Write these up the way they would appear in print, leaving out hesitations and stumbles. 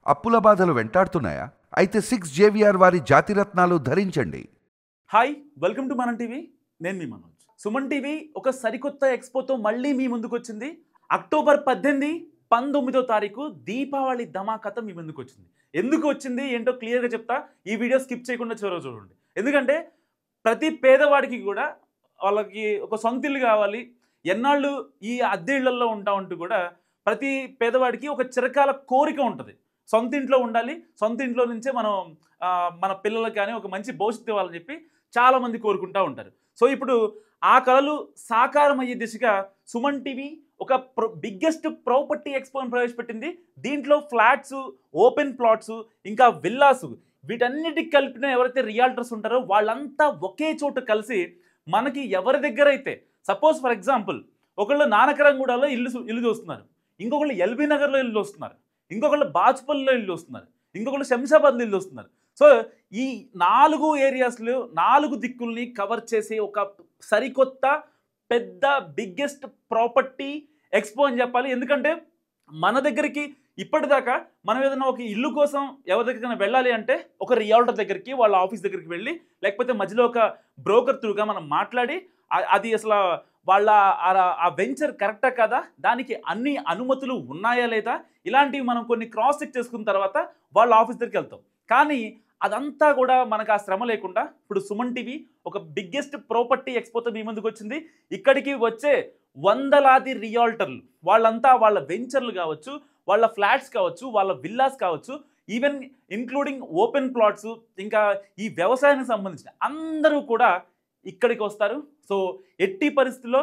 అప్పుల బాధలు వెంటాడుతున్నాయా? అయితే 6 JVR వారి జాతిరత్నాలు ధరించండి. హాయ్, వెల్కమ్ టు మనం టీవీ. నేను మీ మనోజ్. సుమన్ టీవీ ఒక సరికొత్త ఎక్స్పోతో మళ్ళీ మీ ముందుకు వచ్చింది. అక్టోబర్ 18, 19వ తారీఖు దీపావళి ధమాకాతో మీ ముందుకు వచ్చింది. ఎందుకు వచ్చింది ఏంటో క్లియర్గా చెప్తా. ఈ వీడియో స్కిప్ చేయకుండా చివరికి చూడండి. ఎందుకంటే ప్రతి పేదవాడికి కూడా వాళ్ళకి ఒక సొంత ఇల్లు కావాలి. ఎన్నాళ్ళు ఈ అద్దె ఇళ్లలో ఉంటా ఉంటూ కూడా ప్రతి పేదవాడికి ఒక చిరకాల కోరిక ఉంటుంది. సొంత ఇంట్లో ఉండాలి, సొంత ఇంట్లో నుంచే మనం మన పిల్లలకు కానీ ఒక మంచి భవిష్యత్తు ఇవ్వాలని చెప్పి చాలామంది కోరుకుంటూ ఉంటారు. సో ఇప్పుడు ఆ కళలు సాకారం అయ్యే దిశగా సుమన్ టీవీ ఒక బిగ్గెస్ట్ ప్రాపర్టీ ఎక్స్పోని ప్రవేశపెట్టింది. దీంట్లో ఫ్లాట్స్, ఓపెన్ ప్లాట్స్, ఇంకా విల్లాస్, వీటన్నిటికి కలిపిన ఎవరైతే రియాల్టర్స్ ఉంటారో వాళ్ళంతా ఒకే చోట కలిసి మనకి ఎవరి దగ్గర అయితే, సపోజ్ ఫర్ ఎగ్జాంపుల్ ఒకళ్ళు నానకరంగూడలో ఇల్లు చూస్తున్నారు, ఇంకొకళ్ళు ఎల్బీ నగర్లో ఇల్లు వస్తున్నారు, ఇంకొకళ్ళు బాచుపల్లిలో ఇల్లు వస్తున్నారు, ఇంకొకళ్ళు శంషాబాద్లో ఇల్లు వస్తున్నారు. సో ఈ 4 ఏరియాస్లో 4 దిక్కుల్ని కవర్ చేసే ఒక సరికొత్త పెద్ద బిగ్గెస్ట్ ప్రాపర్టీ ఎక్స్పో అని చెప్పాలి. ఎందుకంటే మన దగ్గరికి ఇప్పటిదాకా మనం ఏదైనా ఒక ఇల్లు కోసం ఎవరి దగ్గరైనా వెళ్ళాలి అంటే ఒక రియాల్టర్ దగ్గరికి, వాళ్ళ ఆఫీస్ దగ్గరికి వెళ్ళి, లేకపోతే మధ్యలో ఒక బ్రోకర్ త్రూగా మనం మాట్లాడి అది అసలు వాళ్ళ ఆ వెంచర్ కరెక్టా కాదా, దానికి అన్ని అనుమతులు ఉన్నాయా లేదా, ఇలాంటివి మనం కొన్ని క్రాస్ చెక్ చేసుకున్న తర్వాత వాళ్ళ ఆఫీస్ దగ్గరికి వెళ్తాం. కానీ అదంతా కూడా మనకు ఆ శ్రమ లేకుండా ఇప్పుడు సుమన్ టీవీ ఒక బిగ్గెస్ట్ ప్రాపర్టీ ఎక్స్పోతో మీ ముందుకు వచ్చింది. ఇక్కడికి వచ్చే వందలాది రియాల్టర్లు, వాళ్ళంతా వాళ్ళ వెంచర్లు కావచ్చు, వాళ్ళ ఫ్లాట్స్ కావచ్చు, వాళ్ళ విల్లాస్ కావచ్చు, ఈవెన్ ఇంక్లూడింగ్ ఓపెన్ ప్లాట్స్, ఇంకా ఈ వ్యవసాయానికి సంబంధించిన అందరూ కూడా ఇక్కడికి వస్తారు. సో ఎట్టి పరిస్థితుల్లో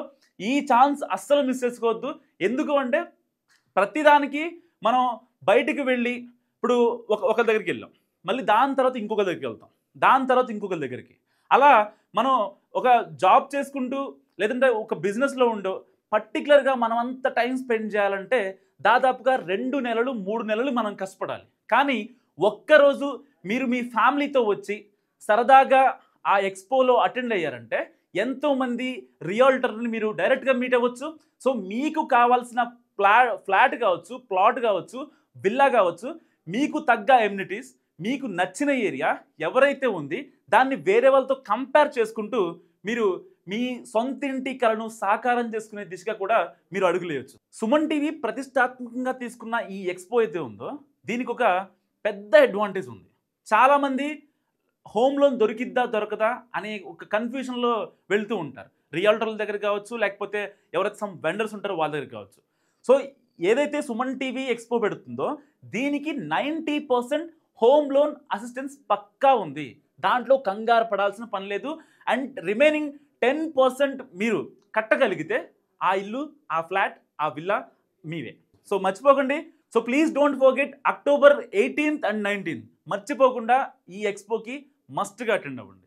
ఈ ఛాన్స్ అస్సలు మిస్ చేసుకోవద్దు. ఎందుకు అంటే ప్రతిదానికి మనం బయటికి వెళ్ళి ఇప్పుడు ఒక దగ్గరికి వెళ్ళాం, మళ్ళీ దాని తర్వాత ఇంకొక దగ్గరికి వెళ్తాం, దాని తర్వాత ఇంకొక దగ్గరికి, అలా మనం ఒక జాబ్ చేసుకుంటూ లేదంటే ఒక బిజినెస్లో ఉండో పర్టికులర్గా మనం అంత టైం స్పెండ్ చేయాలంటే దాదాపుగా 2 నెలలు 3 నెలలు మనం కష్టపడాలి. కానీ ఒక్కరోజు మీరు మీ ఫ్యామిలీతో వచ్చి సరదాగా ఆ ఎక్స్పోలో అటెండ్ అయ్యారంటే ఎంతోమంది రియాల్టర్ని మీరు డైరెక్ట్గా మీట్ అవ్వచ్చు. సో మీకు కావాల్సిన ఫ్లాట్ కావచ్చు, ప్లాట్ కావచ్చు, విల్లా కావచ్చు, మీకు తగ్గ ఎమ్యూనిటీస్, మీకు నచ్చిన ఏరియా ఎవరైతే ఉంది దాన్ని వేరే వాళ్ళతో కంపేర్ చేసుకుంటూ మీరు మీ సొంతింటి కలను సాకారం చేసుకునే దిశగా కూడా మీరు అడుగులేయచ్చు. సుమన్ టీవీ ప్రతిష్టాత్మకంగా తీసుకున్న ఈ ఎక్స్పో అయితే ఉందో దీనికి ఒక పెద్ద అడ్వాంటేజ్ ఉంది. చాలామంది హోమ్ లోన్ దొరికిద్దా దొరకదా అనే ఒక కన్ఫ్యూషన్లో వెళ్తూ ఉంటారు. రియాల్టర్ల దగ్గర కావచ్చు, లేకపోతే ఎవరైతే సమ్ వెండర్స్ ఉంటారో వాళ్ళ దగ్గర కావచ్చు. సో ఏదైతే సుమన్ టీవీ ఎక్స్పో పెడుతుందో దీనికి 90% హోమ్ లోన్ అసిస్టెన్స్ పక్కా ఉంది. దాంట్లో కంగారు పడాల్సిన పని లేదు. అండ్ రిమైనింగ్ 10% మీరు కట్టగలిగితే ఆ ఇల్లు, ఆ ఫ్లాట్, ఆ విల్లా మీవే. సో మర్చిపోకండి. So please don't forget October 18th and 19th మర్చిపోకుండా ఈ ఎక్స్పోకి మస్ట్గా అటెండ్ అవ్వండి.